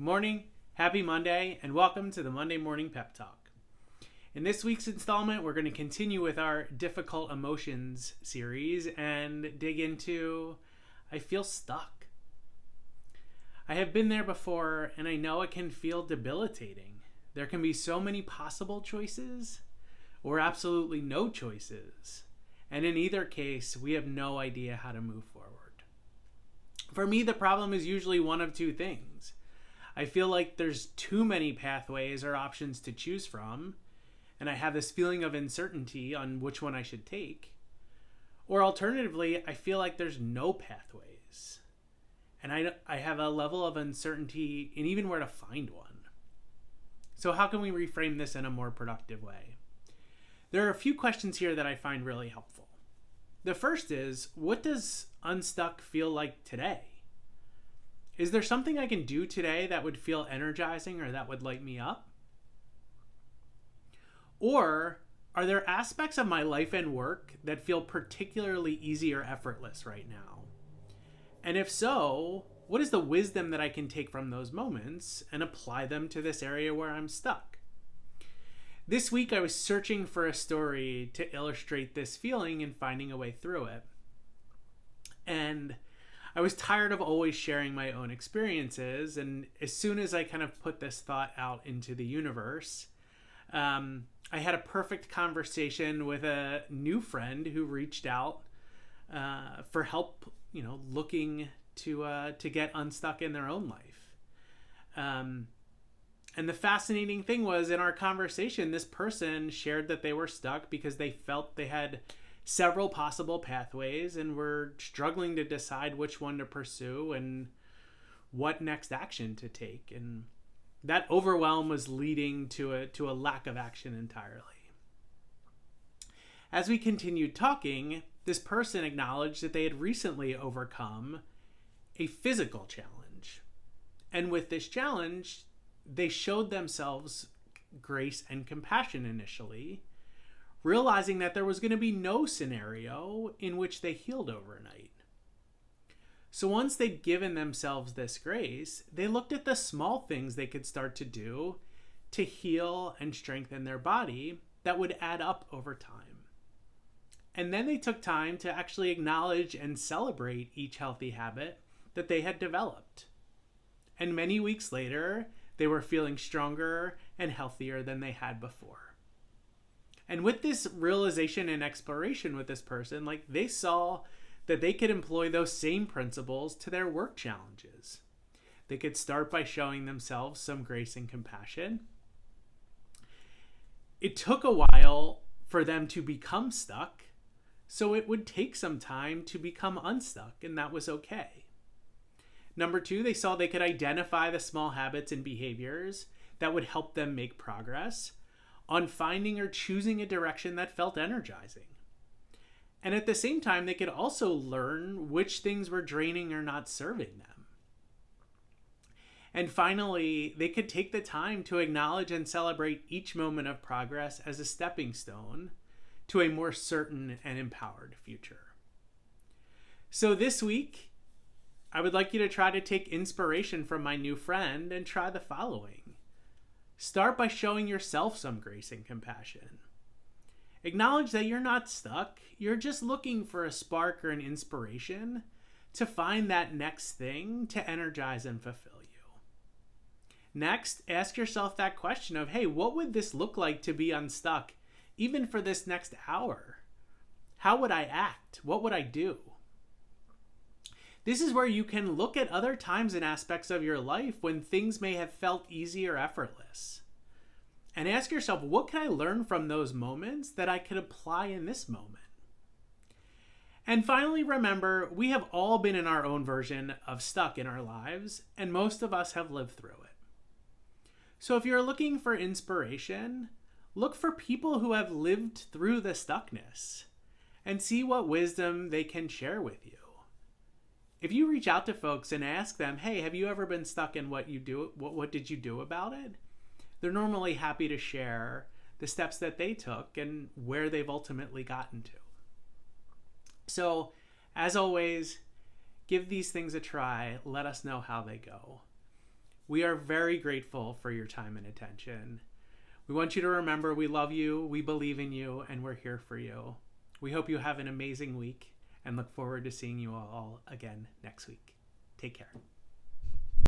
Good morning, happy Monday, and welcome to the Monday Morning Pep Talk. In this week's installment, we're going to continue with our difficult emotions series and dig into I feel stuck. I have been there before, and I know it can feel debilitating. There can be so many possible choices or absolutely no choices, and in either case, we have no idea how to move forward. For me, the problem is usually one of two things. I feel like there's too many pathways or options to choose from, and I have this feeling of uncertainty on which one I should take. Or alternatively, I feel like there's no pathways, and I have a level of uncertainty in even where to find one. So how can we reframe this in a more productive way? There are a few questions here that I find really helpful. The first is, what does unstuck feel like today? Is there something I can do today that would feel energizing or that would light me up? Or are there aspects of my life and work that feel particularly easy or effortless right now? And if so, what is the wisdom that I can take from those moments and apply them to this area where I'm stuck? This week I was searching for a story to illustrate this feeling and finding a way through it. And I was tired of always sharing my own experiences, and as soon as I kind of put this thought out into the universe, I had a perfect conversation with a new friend who reached out for help, looking to get unstuck in their own life. And the fascinating thing was, in our conversation, this person shared that they were stuck because they felt they had several possible pathways and were struggling to decide which one to pursue and what next action to take. And that overwhelm was leading to a lack of action entirely. As we continued talking, this person acknowledged that they had recently overcome a physical challenge. And with this challenge, they showed themselves grace and compassion initially, realizing that there was going to be no scenario in which they healed overnight. So once they'd given themselves this grace, they looked at the small things they could start to do to heal and strengthen their body that would add up over time. And then they took time to actually acknowledge and celebrate each healthy habit that they had developed. And many weeks later, they were feeling stronger and healthier than they had before. And with this realization and exploration with this person, they saw that they could employ those same principles to their work challenges. They could start by showing themselves some grace and compassion. It took a while for them to become stuck, so it would take some time to become unstuck, and that was okay. Number two, they saw they could identify the small habits and behaviors that would help them make progress on finding or choosing a direction that felt energizing. And at the same time, they could also learn which things were draining or not serving them. And finally, they could take the time to acknowledge and celebrate each moment of progress as a stepping stone to a more certain and empowered future. So this week, I would like you to try to take inspiration from my new friend and try the following. Start by showing yourself some grace and compassion. Acknowledge that you're not stuck. You're just looking for a spark or an inspiration to find that next thing to energize and fulfill you. Next, ask yourself that question of, hey, what would this look like to be unstuck, even for this next hour? How would I act? What would I do? This is where you can look at other times and aspects of your life when things may have felt easy or effortless. And ask yourself, what can I learn from those moments that I could apply in this moment? And finally, remember, we have all been in our own version of stuck in our lives, and most of us have lived through it. So if you're looking for inspiration, look for people who have lived through the stuckness and see what wisdom they can share with you. If you reach out to folks and ask them, hey, have you ever been stuck in what you do? What did you do about it? They're normally happy to share the steps that they took and where they've ultimately gotten to. So, as always, give these things a try. Let us know how they go. We are very grateful for your time and attention. We want you to remember we love you, we believe in you, and we're here for you. We hope you have an amazing week and look forward to seeing you all again next week. Take care.